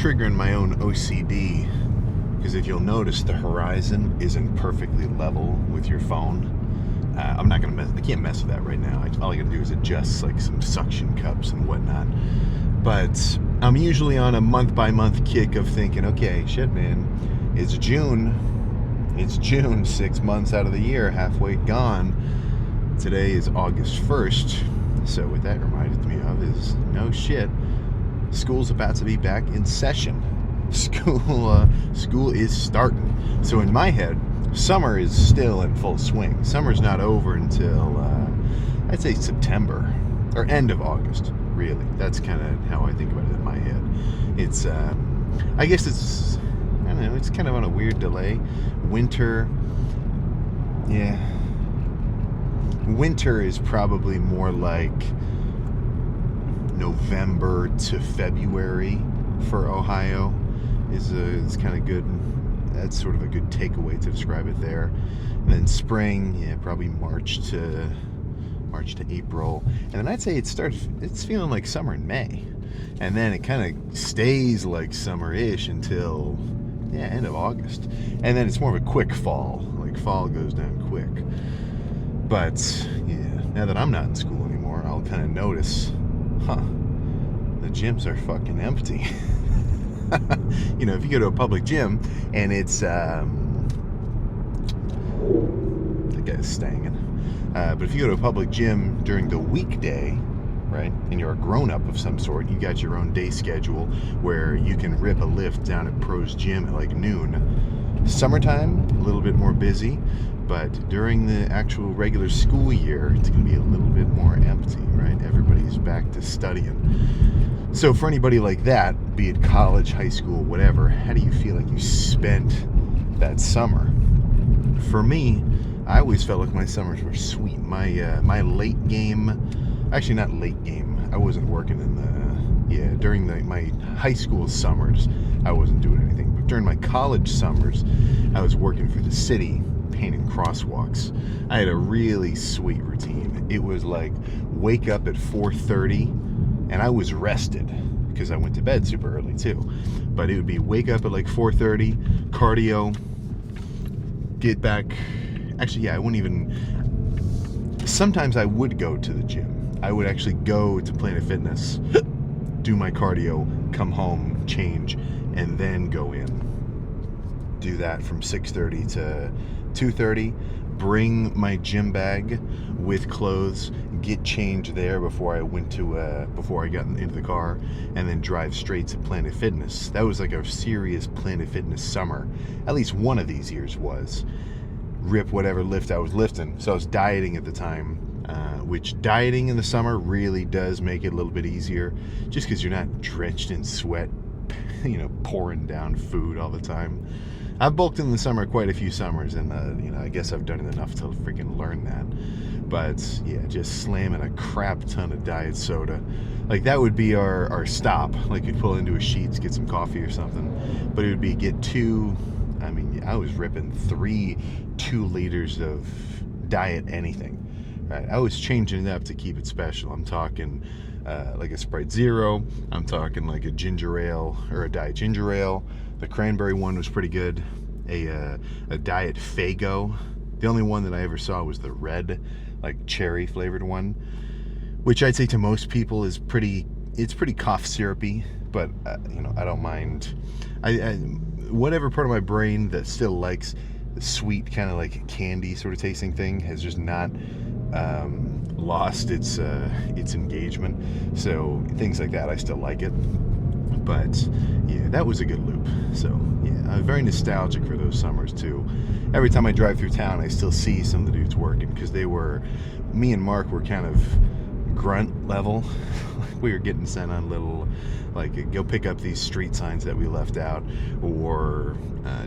triggering my own OCD, because if you'll notice, the horizon isn't perfectly level with your phone. I'm not gonna I can't mess with that right now. All I gotta do is adjust like some suction cups and whatnot. But I'm usually on a month-by-month kick of thinking, okay, shit, man, it's June. It's June, 6 months out of the year, halfway gone. Today is August 1st. So what that reminded me of is, no shit, school's about to be back in session. School is starting. So in my head, summer is still in full swing. Summer's not over until, I'd say September, or end of August, really. That's kind of how I think about it in my head. It's, I guess it's, I don't know, it's kind of on a weird delay. Winter, yeah. Winter is probably more like November to February for Ohio. Is kind of good. That's sort of a good takeaway to describe it there. And then spring, yeah, probably March to April. And then I'd say it's feeling like summer in May. And then it kind of stays like summer-ish until, yeah, end of August. And then it's more of a quick fall. Like fall goes down quick. But, yeah, now that I'm not in school anymore, I'll kind of notice, the gyms are fucking empty. You know, if you go to a public gym and it's, the guy's staying. But if you go to a public gym during the weekday, right, and you're a grown-up of some sort, you got your own day schedule where you can rip a lift down at Pro's Gym at like noon. Summertime, a little bit more busy, but during the actual regular school year, it's going to be a little bit more empty, right? Everybody's back to studying. So for anybody like that, be it college, high school, whatever, how do you feel like you spent that summer? For me, I always felt like my summers were sweet. My late game, actually not late game, I wasn't working in the, during my high school summers, I wasn't doing anything. But during my college summers, I was working for the city, painting crosswalks. I had a really sweet routine. It was like wake up at 4:30, and I was rested because I went to bed super early too. But it would be wake up at like 4:30, cardio, get back. Actually, yeah, I wouldn't even. Sometimes I would go to the gym. I would actually go to Planet Fitness, do my cardio, come home, change, and then go in. Do that from 6:30 to 2:30. Bring my gym bag with clothes, get changed there before I went to before I got into the car, and then drive straight to Planet Fitness. That was like a serious Planet Fitness summer. At least one of these years was. Rip whatever lift I was lifting. So I was dieting at the time, which dieting in the summer really does make it a little bit easier, just because you're not drenched in sweat, you know, pouring down food all the time. I've bulked in the summer quite a few summers, and you know, I guess I've done it enough to freaking learn that. But yeah, just slamming a crap ton of diet soda, like that would be our stop. Like you'd pull into a Sheetz, get some coffee or something, but it would be get two. I mean, I was ripping 2 liters of diet anything. Right? I was changing it up to keep it special. I'm talking like a Sprite Zero. I'm talking like a ginger ale or a diet ginger ale. The cranberry one was pretty good. A diet Faygo. The only one that I ever saw was the red, like cherry flavored one, which I'd say to most people is it's pretty cough syrupy, but you know, I don't mind. Whatever part of my brain that still likes the sweet kind of like candy sort of tasting thing has just not lost its engagement. So things like that, I still like it. But yeah, that was a good loop. So yeah, I'm very nostalgic for those summers too. Every time I drive through town, I still see some of the dudes working, because me and Mark were kind of grunt level. We were getting sent on little, like, go pick up these street signs that we left out, or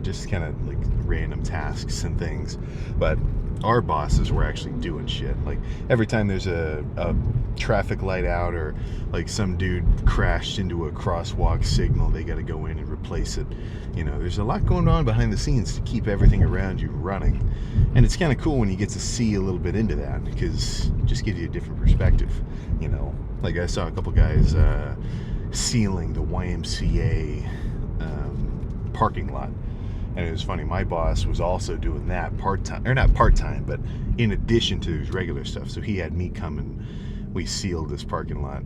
just kind of like random tasks and things. But our bosses were actually doing shit. Like every time there's a traffic light out, or like some dude crashed into a crosswalk signal, they got to go in and replace it. You know, there's a lot going on behind the scenes to keep everything around you running. And it's kind of cool when you get to see a little bit into that, because it just gives you a different perspective. You know, like I saw a couple guys sealing the YMCA parking lot. And it was funny, my boss was also doing that part-time, or not part-time, but in addition to his regular stuff. So he had me come and we sealed this parking lot.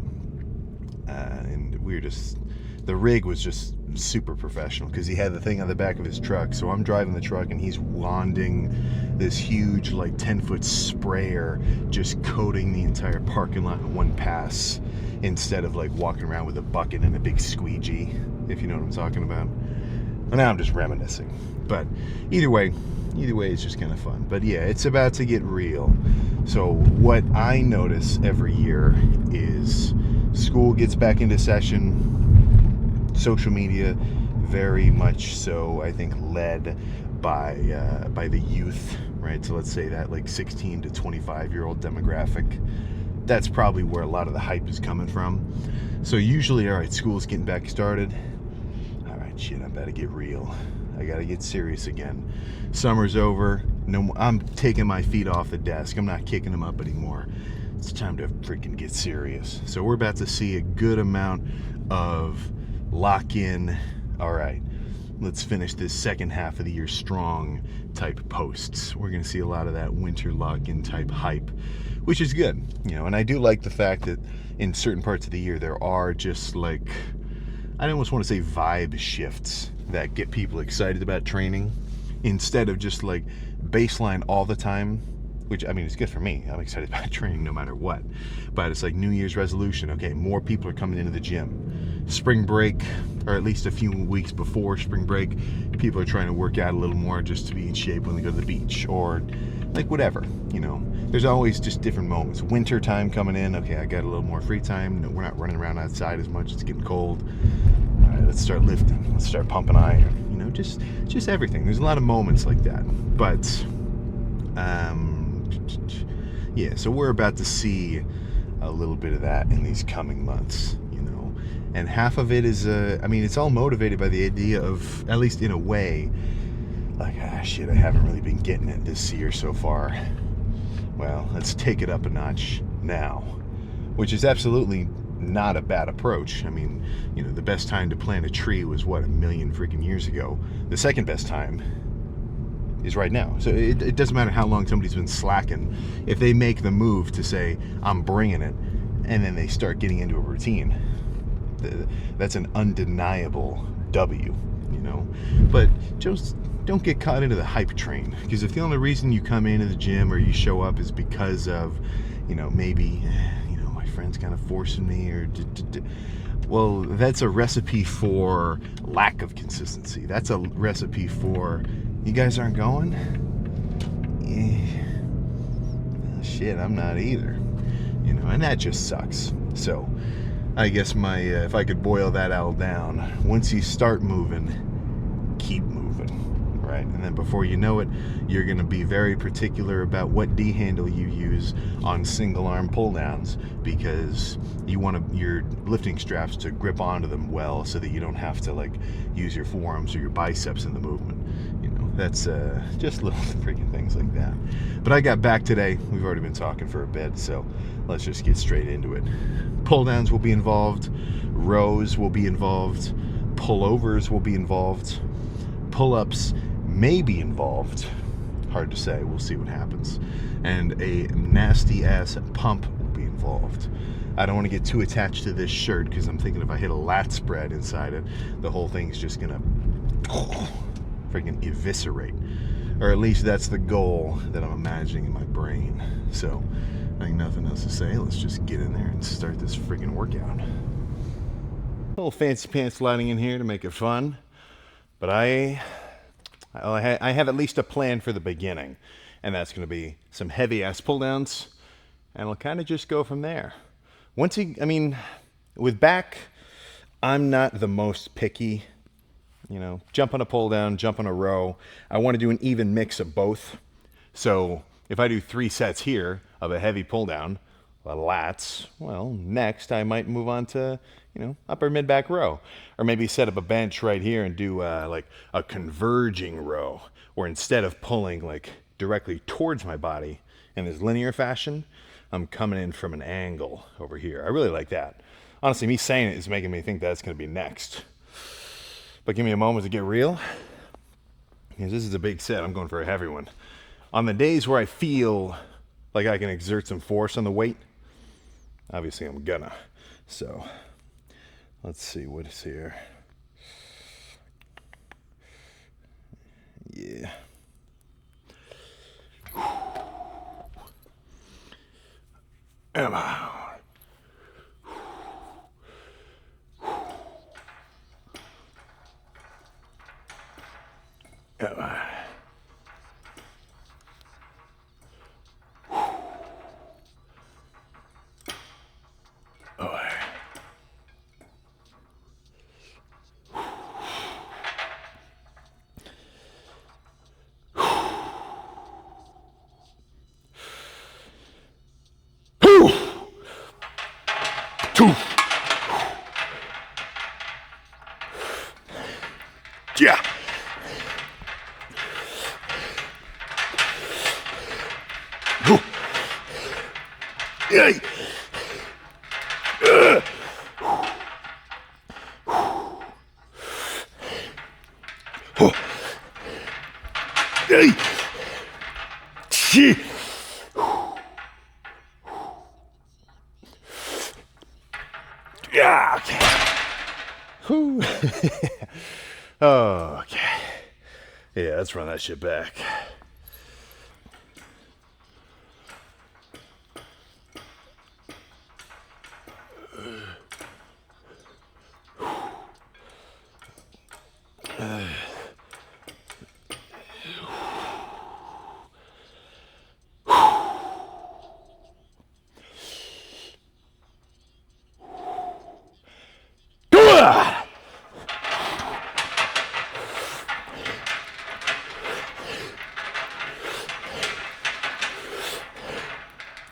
And we were just, the rig was just super professional because he had the thing on the back of his truck. So I'm driving the truck and he's wanding this huge, like 10-foot sprayer, just coating the entire parking lot in one pass instead of like walking around with a bucket and a big squeegee, if you know what I'm talking about. Well, now I'm just reminiscing. But either way, it's just kind of fun. But yeah, it's about to get real. So what I notice every year is school gets back into session, social media very much so, I think, led by the youth, right? So let's say that like 16 to 25-year-old demographic. That's probably where a lot of the hype is coming from. So usually, all right, school's getting back started. All right, shit, I'm about to get real. I gotta get serious again. Summer's over. No, I'm taking my feet off the desk. I'm not kicking them up anymore. It's time to freaking get serious. So we're about to see a good amount of lock-in. All right, let's finish this second half of the year strong type posts. We're gonna see a lot of that winter lock-in type hype, which is good, you know. And I do like the fact that in certain parts of the year there are just like, I almost want to say vibe shifts that get people excited about training instead of just like baseline all the time, which, I mean, it's good for me. I'm excited about training no matter what. But it's like New Year's resolution. Okay, more people are coming into the gym. Spring break, or at least a few weeks before spring break, people are trying to work out a little more just to be in shape when they go to the beach, or like whatever, you know. There's always just different moments. Winter time coming in. Okay, I got a little more free time. No, we're not running around outside as much. It's getting cold. All right, let's start lifting. Let's start pumping iron. You know, just everything. There's a lot of moments like that. But yeah, so we're about to see a little bit of that in these coming months, you know. And half of it is, I mean, it's all motivated by the idea of, at least in a way, like, shit, I haven't really been getting it this year so far. Well, let's take it up a notch now, which is absolutely not a bad approach. I mean, you know, the best time to plant a tree was, what, 1 million freaking years ago. The second best time is right now. So it doesn't matter how long somebody's been slacking. If they make the move to say, I'm bringing it, and then they start getting into a routine, that's an undeniable W, you know. But just don't get caught into the hype train, because if the only reason you come into the gym or you show up is because of, you know, maybe, you know, my friend's kind of forcing me, or well, that's a recipe for lack of consistency. That's a recipe for, you guys aren't going? Shit, I'm not either. You know, and that just sucks. So I guess my, if I could boil that all down, once you start moving, keep moving, right? And then before you know it, you're going to be very particular about what D handle you use on single arm pull downs, because you want your lifting straps to grip onto them well so that you don't have to like use your forearms or your biceps in the movement. You know, that's just little freaking things like that. But I got back today. We've already been talking for a bit, so let's just get straight into it. Pull downs will be involved, rows will be involved, pullovers will be involved, pull-ups may be involved, hard to say, we'll see what happens, and a nasty ass pump will be involved. I don't want to get too attached to this shirt because I'm thinking if I hit a lat spread inside it, the whole thing's just gonna freaking eviscerate, or at least that's the goal that I'm imagining in my brain. So I think nothing else to say. Let's just get in there and start this freaking workout. A little fancy pants lighting in here to make it fun, but I have at least a plan for the beginning, and that's going to be some heavy ass pull downs, and I'll kind of just go from there. I mean, with back, I'm not the most picky. You know, jump on a pull down, jump on a row. I want to do an even mix of both. So if I do 3 sets here of a heavy pull down, lats, well, next I might move on to, you know, upper mid back row, or maybe set up a bench right here and do like a converging row, where instead of pulling like directly towards my body in this linear fashion, I'm coming in from an angle over here. I really like that. Honestly, me saying it is making me think that's going to be next. But give me a moment to get real, because this is a big set. I'm going for a heavy one. On the days where I feel like I can exert some force on the weight, obviously I'm gonna. So, let's see what is here. Yeah. Come on. Come on. Yeah. Hey. Hey. Yeah. Okay. Okay. Yeah, let's run that shit back.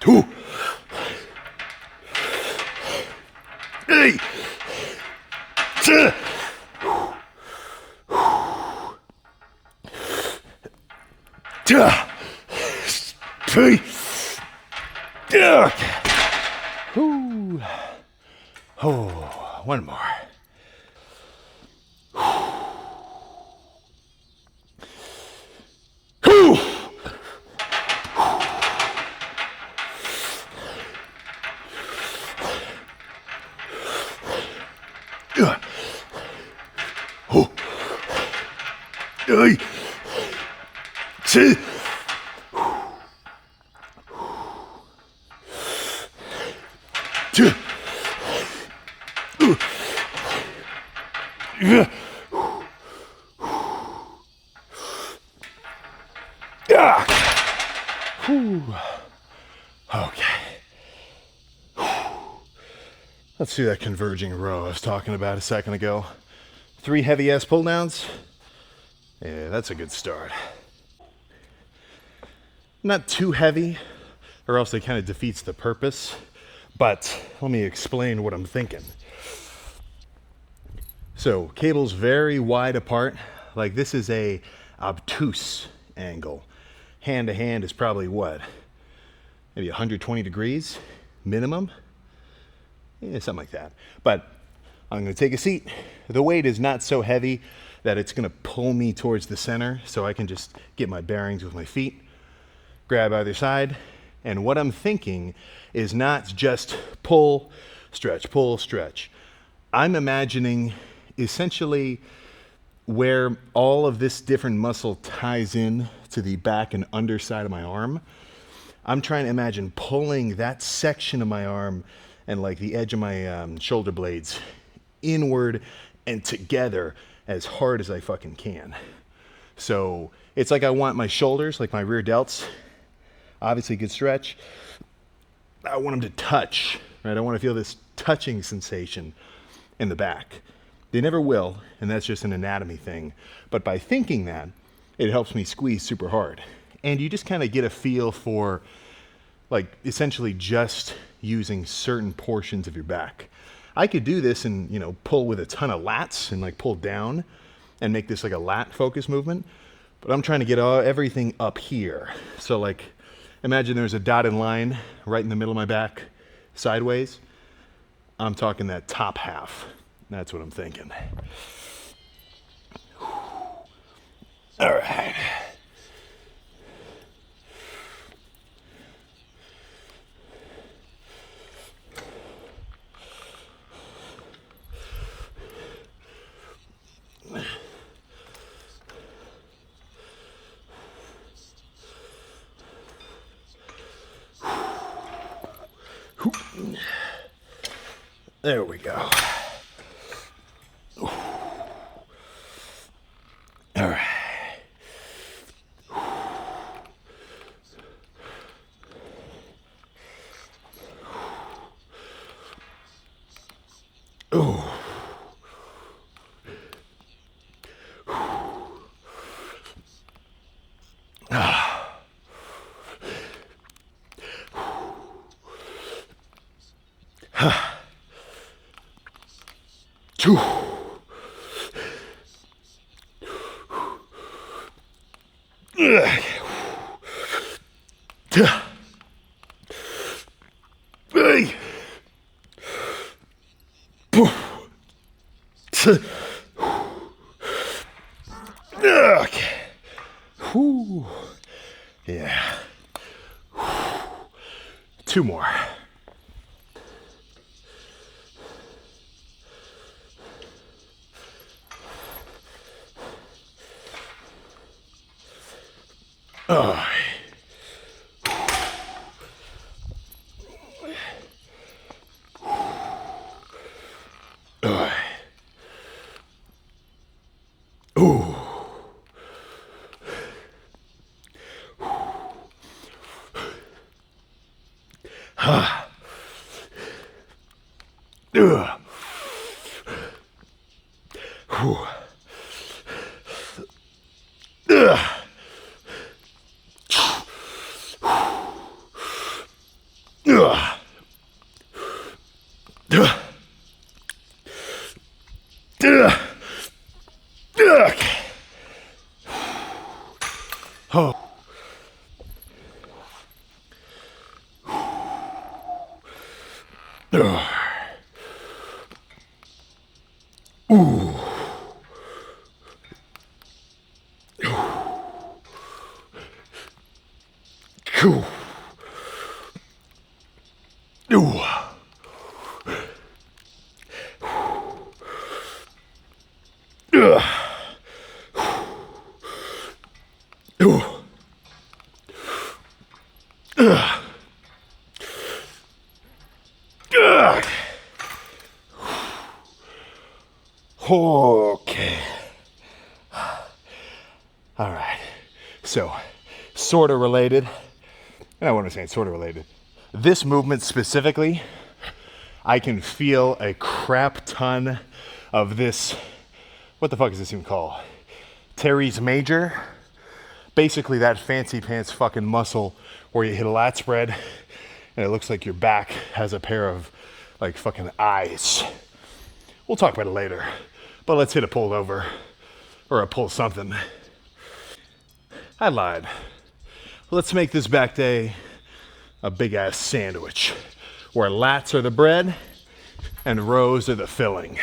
Two. Hey. Three. Oh, one more. Hey. Two. Two. Yeah. Okay. Let's do that converging row I was talking about a second ago. 3 heavy ass pull downs. Yeah, that's a good start. Not too heavy, or else it kind of defeats the purpose. But let me explain what I'm thinking. So, cables very wide apart. Like, this is a obtuse angle. Hand to hand is probably what? Maybe 120 degrees minimum? Yeah, something like that. But I'm going to take a seat. The weight is not so heavy that it's going to pull me towards the center, so I can just get my bearings with my feet, grab either side. And what I'm thinking is not just pull, stretch. I'm imagining essentially where all of this different muscle ties in to the back and underside of my arm. I'm trying to imagine pulling that section of my arm and like the edge of my shoulder blades inward and together as hard as I fucking can. So it's like I want my shoulders, like my rear delts, obviously good stretch. I want them to touch, right? I want to feel this touching sensation in the back. They never will, and that's just an anatomy thing. But by thinking that, it helps me squeeze super hard. And you just kind of get a feel for, like, essentially just using certain portions of your back. I could do this and, you know, pull with a ton of lats and like pull down and make this like a lat focus movement. But I'm trying to get everything up here. So like, imagine there's a dotted line right in the middle of my back, sideways. I'm talking that top half. That's what I'm thinking. All right. There we go. All right. Ooh. Two. Hey. Okay. Whew. Yeah. Two more. Oh. Ooh. Ha. Ugh. Whew. Ugh. Ugh. Ugh. Ugh. Ugh. Oh. Ugh. Ooh. Cool. Ooh. Ugh. Ooh. Ugh. Ugh. Okay. All right. So, sort of related. And I want to say it's sort of related. This movement specifically, I can feel a crap ton of this. What the fuck is this even called? Teres major. Basically that fancy pants fucking muscle where you hit a lat spread and it looks like your back has a pair of like fucking eyes. We'll talk about it later, but let's hit a pull over or a pull something. I lied. Let's make this back day a big ass sandwich where lats are the bread and rows are the filling.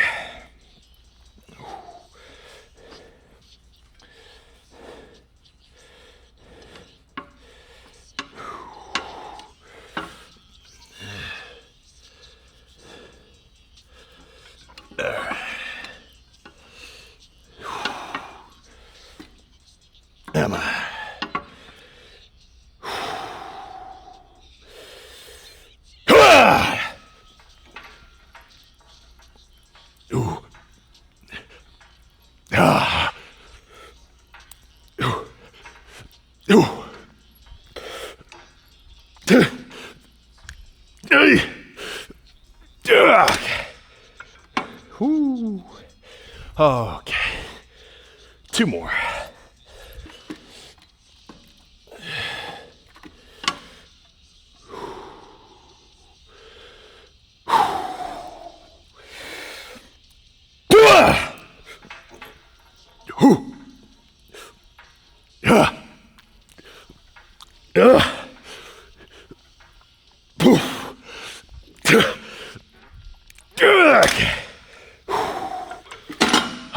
Emma. Ooh. Ah. Ooh. Ooh. Hey. Whew. Okay. Two more.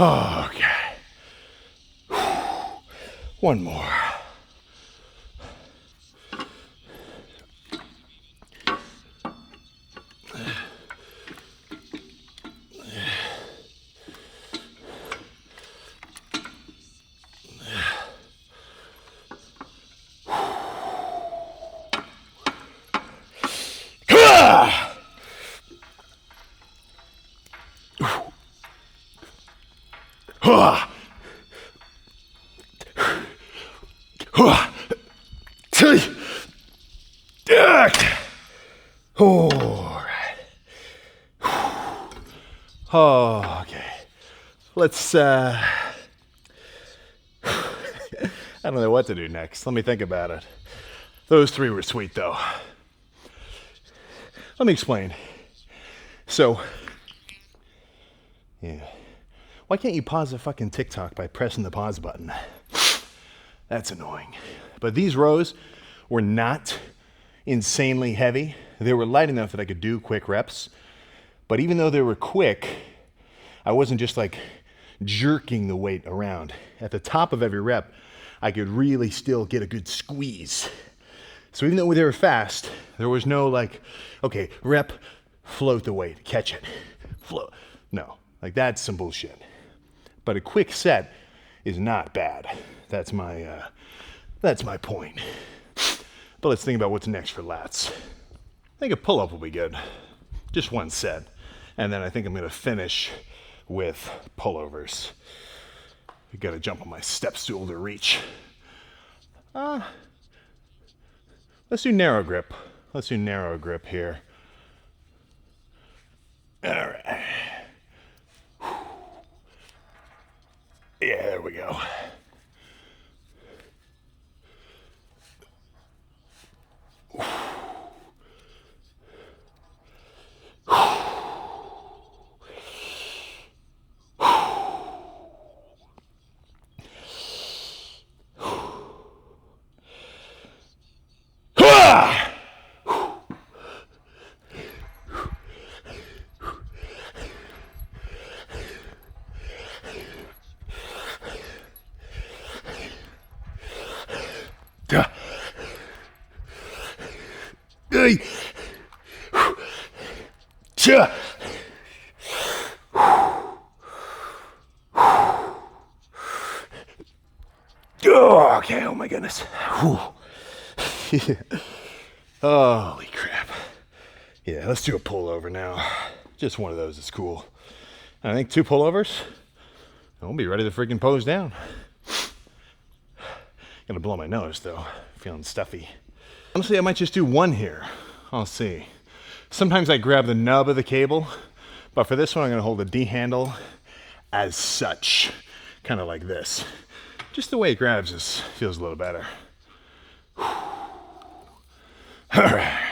Okay. One more. All right. Oh, okay. Let's, I don't know what to do next. Let me think about it. Those three were sweet, though. Let me explain. So, yeah. Why can't you pause a fucking TikTok by pressing the pause button? That's annoying. But these rows were not insanely heavy. They were light enough that I could do quick reps. But even though they were quick, I wasn't just like jerking the weight around. At the top of every rep, I could really still get a good squeeze. So even though they were fast, there was no like, okay, rep, float the weight, catch it, float. No, like that's some bullshit. But a quick set is not bad. That's my point. But let's think about what's next for lats. I think a pull-up will be good. Just one set. And then I think I'm gonna finish with pullovers. I gotta jump on my step stool to reach. Let's do narrow grip. Let's do narrow grip here. All right. Yeah, there we go. Oh, okay, oh my goodness. Holy crap. Yeah, let's do a pullover now. Just one of those is cool. I think 2 pullovers, and we'll be ready to freaking pose down. Gonna blow my nose though, feeling stuffy. Honestly, I might just do 1 here. I'll see. Sometimes I grab the nub of the cable, but for this one I'm gonna hold the D handle as such, kind of like this. Just the way it grabs feels a little better. All right.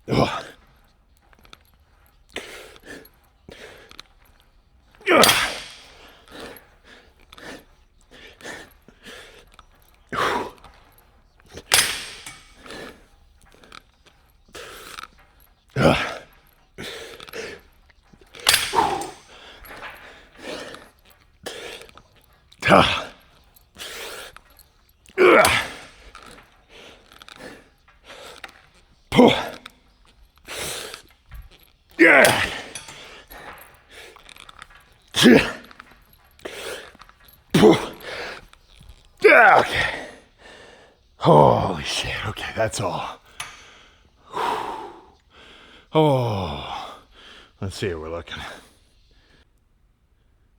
Oh. Okay. Holy shit. Okay, that's all. Oh, let's see how we're looking.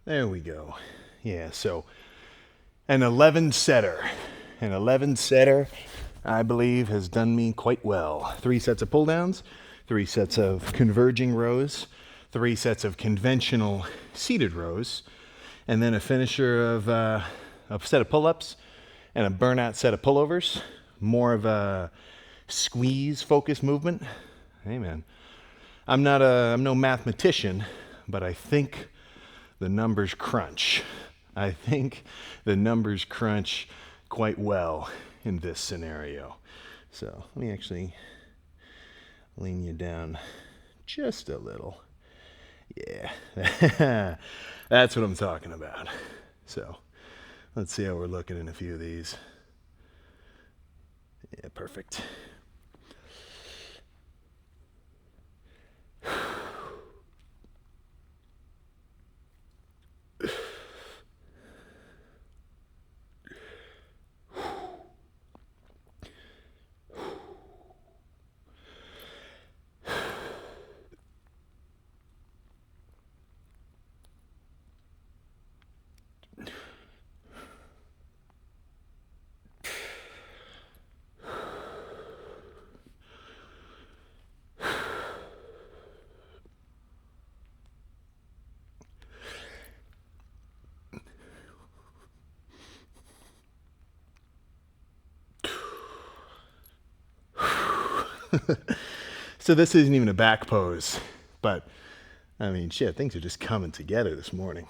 There we go. Yeah, so an 11 setter. An 11 setter, I believe, has done me quite well. 3 sets of pull downs, 3 sets of converging rows, 3 sets of conventional seated rows, and then a finisher of a set of pull-ups and a burnout set of pullovers. More of a squeeze focus movement. Hey man, I'm no mathematician, but I think the numbers crunch. I think the numbers crunch quite well. in this scenario. So let me actually lean you down just a little. Yeah, that's what I'm talking about. So let's see how we're looking in a few of these. Yeah, perfect. So this isn't even a back pose, but I mean, shit, things are just coming together this morning.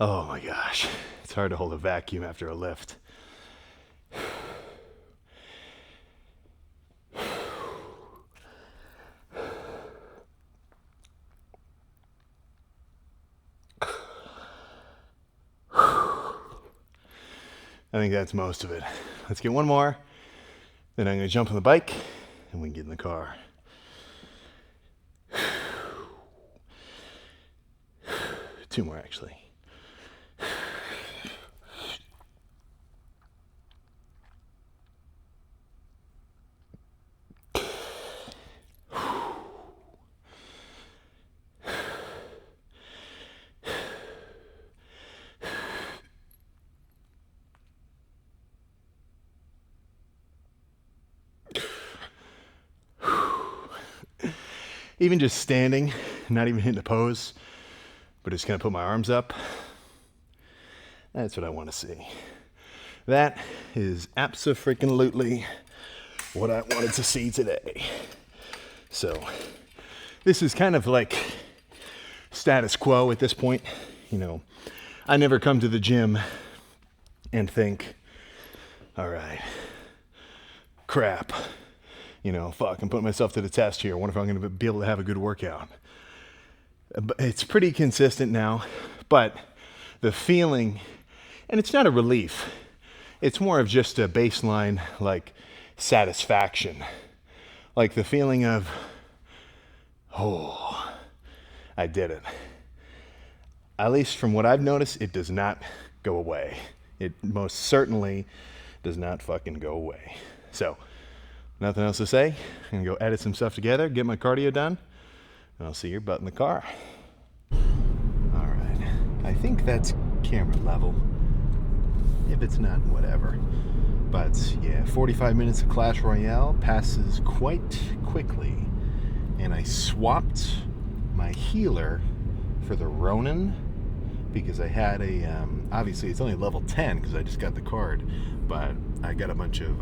Oh my gosh, it's hard to hold a vacuum after a lift. I think that's most of it. Let's get one more, then I'm going to jump on the bike and we can get in the car. Two more actually. Even just standing, not even hitting a pose, but just gonna put my arms up. That's what I want to see. That is abso-freaking-lutely what I wanted to see today. So this is kind of like status quo at this point. You know, I never come to the gym and think, all right, crap, you know, fuck, I'm putting myself to the test here. I wonder if I'm going to be able to have a good workout. It's pretty consistent now, but the feeling, and it's not a relief, it's more of just a baseline, like, satisfaction. Like the feeling of, oh, I did it. At least from what I've noticed, it does not go away. It most certainly does not fucking go away. So, nothing else to say. I'm gonna go edit some stuff together, get my cardio done, and I'll see your butt in the car. All right, I think that's camera level. If it's not, whatever. But yeah, 45 minutes of Clash Royale passes quite quickly. And I swapped my healer for the Ronin because I had a, obviously it's only level 10 because I just got the card, but I got a bunch of,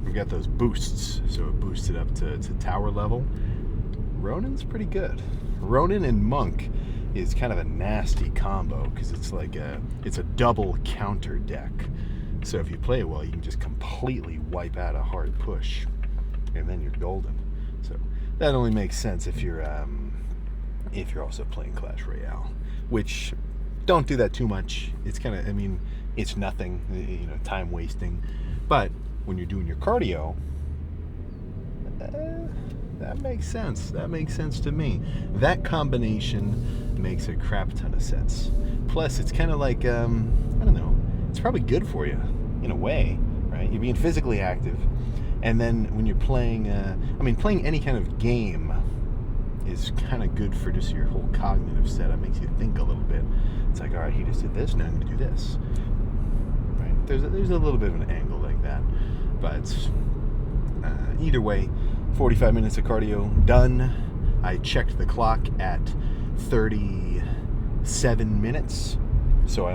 we got those boosts, so it boosted up to tower level. Ronin's pretty good. Ronin and Monk is kind of a nasty combo because it's like it's a double counter deck. So if you play it well, you can just completely wipe out a hard push, and then you're golden. So that only makes sense if you're also playing Clash Royale, which don't do that too much. It's kind of, I mean, it's nothing, you know, time wasting. But when you're doing your cardio, that makes sense. That makes sense to me. That combination makes a crap ton of sense. Plus, it's kind of like, I don't know, it's probably good for you in a way, right? You're being physically active. And then when you're playing, I mean, playing any kind of game is kind of good for just your whole cognitive setup. Makes you think a little bit. It's like, all right, he just did this, now I'm going to do this. Right? There's a little bit of an angle like that. But either way, 45 minutes of cardio done. I checked the clock at 37 minutes. So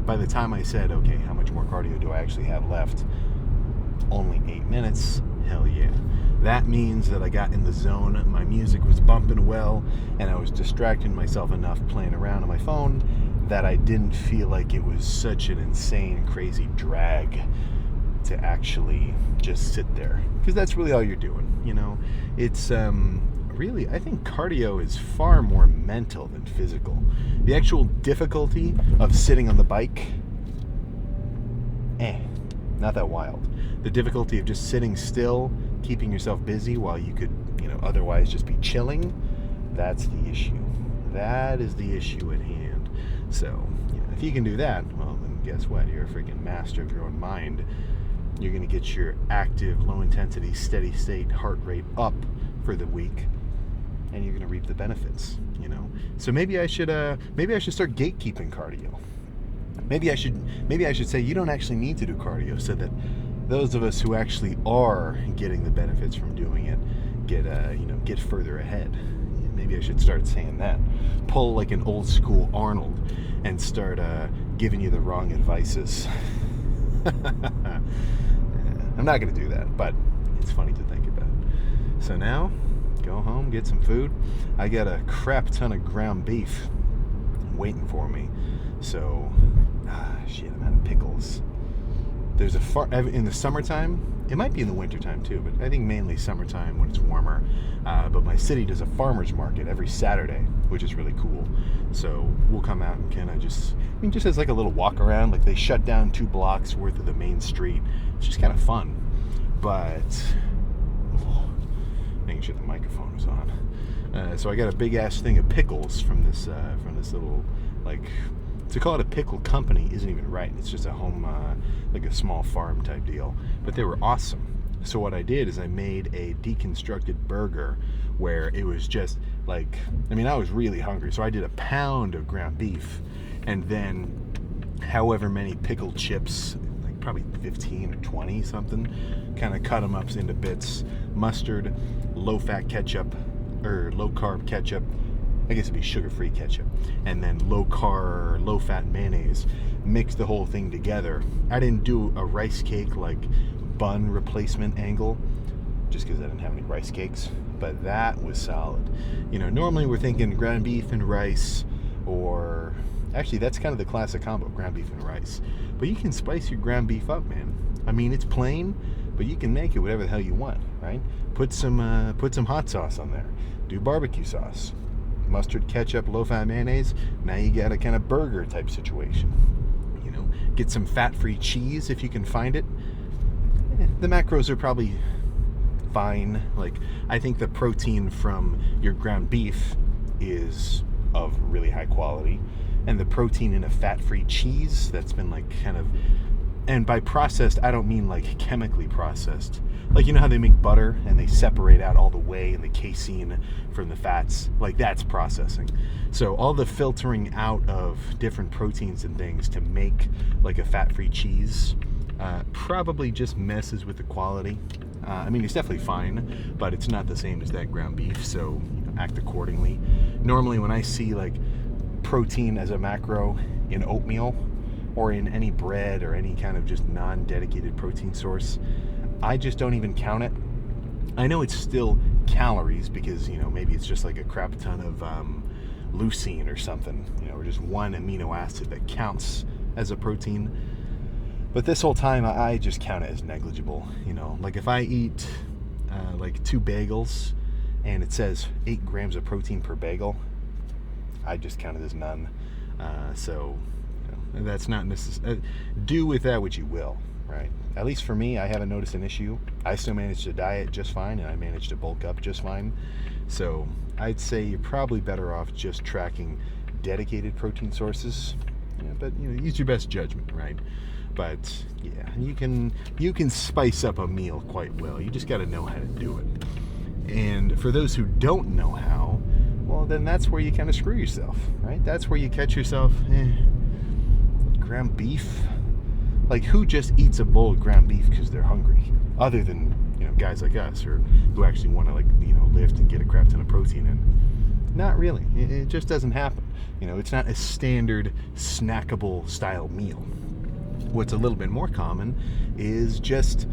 by the time I said, okay, how much more cardio do I actually have left? Only 8 minutes. Hell yeah. That means that I got in the zone. My music was bumping well, and I was distracting myself enough playing around on my phone that I didn't feel like it was such an insane, crazy drag to actually just sit there. Because that's really all you're doing, you know? It's really, I think cardio is far more mental than physical. The actual difficulty of sitting on the bike, not that wild. The difficulty of just sitting still, keeping yourself busy while you could, otherwise just be chilling, that's the issue. That is the issue at hand. So, if you can do that, well, then guess what? You're a freaking master of your own mind. You're going to get your active, low-intensity, steady-state heart rate up for the week, and you're going to reap the benefits, So maybe I should start gatekeeping cardio. Maybe I should say you don't actually need to do cardio, so that those of us who actually are getting the benefits from doing it get further ahead. Maybe I should start saying that. Pull like an old school Arnold and start giving you the wrong advices. I'm not going to do that, but it's funny to think about. So now, go home, get some food. I got a crap ton of ground beef waiting for me. So, I'm out of pickles. There's in the summertime, it might be in the wintertime too, but I think mainly summertime when it's warmer. But my city does a farmer's market every Saturday, which is really cool. So we'll come out and kind of just as like a little walk around. Like they shut down 2 blocks worth of the main street. It's just kind of fun. But making sure the microphone was on. So I got a big ass thing of pickles from this little, like, to call it a pickle company isn't even right. It's just a home, like a small farm type deal. But they were awesome. So what I did is I made a deconstructed burger where it was just like, I was really hungry. So I did a pound of ground beef and then however many pickled chips, like probably 15 or 20 something, kind of cut them up into bits, mustard, low-fat ketchup, or low-carb ketchup, I guess it'd be sugar-free ketchup, and then low-fat mayonnaise. Mix the whole thing together. I didn't do a rice cake like bun replacement angle, just because I didn't have any rice cakes, but that was solid. Normally we're thinking ground beef and rice, or actually that's kind of the classic combo, ground beef and rice. But you can spice your ground beef up, man. It's plain, but you can make it whatever the hell you want, right? Put some hot sauce on there. Do barbecue sauce. Mustard, ketchup, low-fat mayonnaise. Now you got a kind of burger type situation. Get some fat-free cheese if you can find it. The macros are probably fine. Like, I think the protein from your ground beef is of really high quality, and the protein in a fat-free cheese that's been like kind of, and by processed I don't mean like chemically processed. Like, how they make butter and they separate out all the whey and the casein from the fats? Like, that's processing. So all the filtering out of different proteins and things to make like a fat-free cheese probably just messes with the quality. It's definitely fine, but it's not the same as that ground beef, so act accordingly. Normally when I see like protein as a macro in oatmeal or in any bread or any kind of just non-dedicated protein source, I just don't even count it. I know it's still calories because, maybe it's just like a crap ton of leucine or something, or just one amino acid that counts as a protein. But this whole time, I just count it as negligible. Like if I eat like 2 bagels and it says 8 grams of protein per bagel, I just count it as none. So that's not necessary. Do with that what you will. Right. At least for me, I haven't noticed an issue. I still managed to diet just fine, and I managed to bulk up just fine. So I'd say you're probably better off just tracking dedicated protein sources. But use your best judgment, right? But yeah, you can spice up a meal quite well. You just got to know how to do it. And for those who don't know how, well, then that's where you kind of screw yourself, right? That's where you catch yourself. Ground beef. Like, who just eats a bowl of ground beef because they're hungry? Other than, guys like us, or who actually want to, lift and get a crap ton of protein in. Not really. It just doesn't happen. It's not a standard snackable style meal. What's a little bit more common is just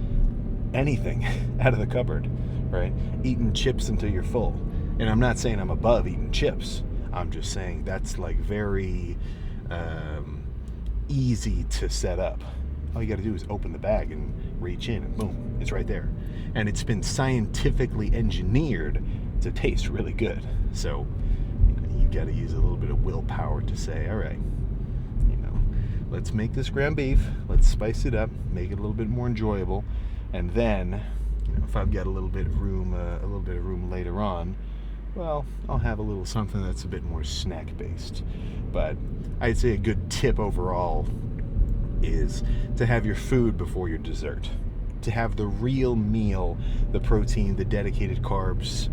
anything out of the cupboard, right? Eating chips until you're full. And I'm not saying I'm above eating chips. I'm just saying that's very easy to set up. All you got to do is open the bag and reach in, and boom, it's right there. And it's been scientifically engineered to taste really good. So you got to use a little bit of willpower to say, all right, let's make this ground beef, let's spice it up, make it a little bit more enjoyable, and then, if I've got a little bit of room later on, well, I'll have a little something that's a bit more snack based. But I'd say a good tip overall is to have your food before your dessert. To have the real meal, the protein, the dedicated carbs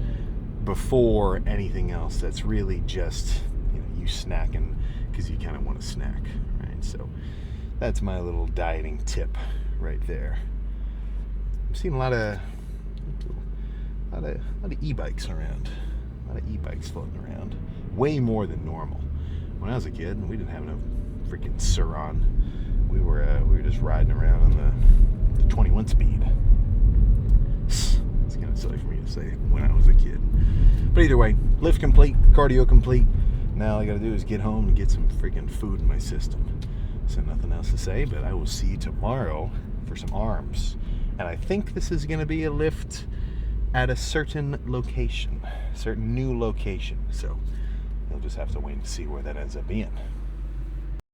before anything else that's really just, you snacking because you kind of want to snack, right? So that's my little dieting tip right there. I'm seeing a lot of e-bikes around. A lot of e-bikes floating around. Way more than normal. When I was a kid, we didn't have no freaking Suron. We were just riding around on the 21 speed. It's kind of silly for me to say when I was a kid. But either way, lift complete, cardio complete. Now all I got to do is get home and get some freaking food in my system. So nothing else to say, but I will see you tomorrow for some arms. And I think this is going to be a lift at a certain location, certain new location. So you'll just have to wait and see where that ends up being.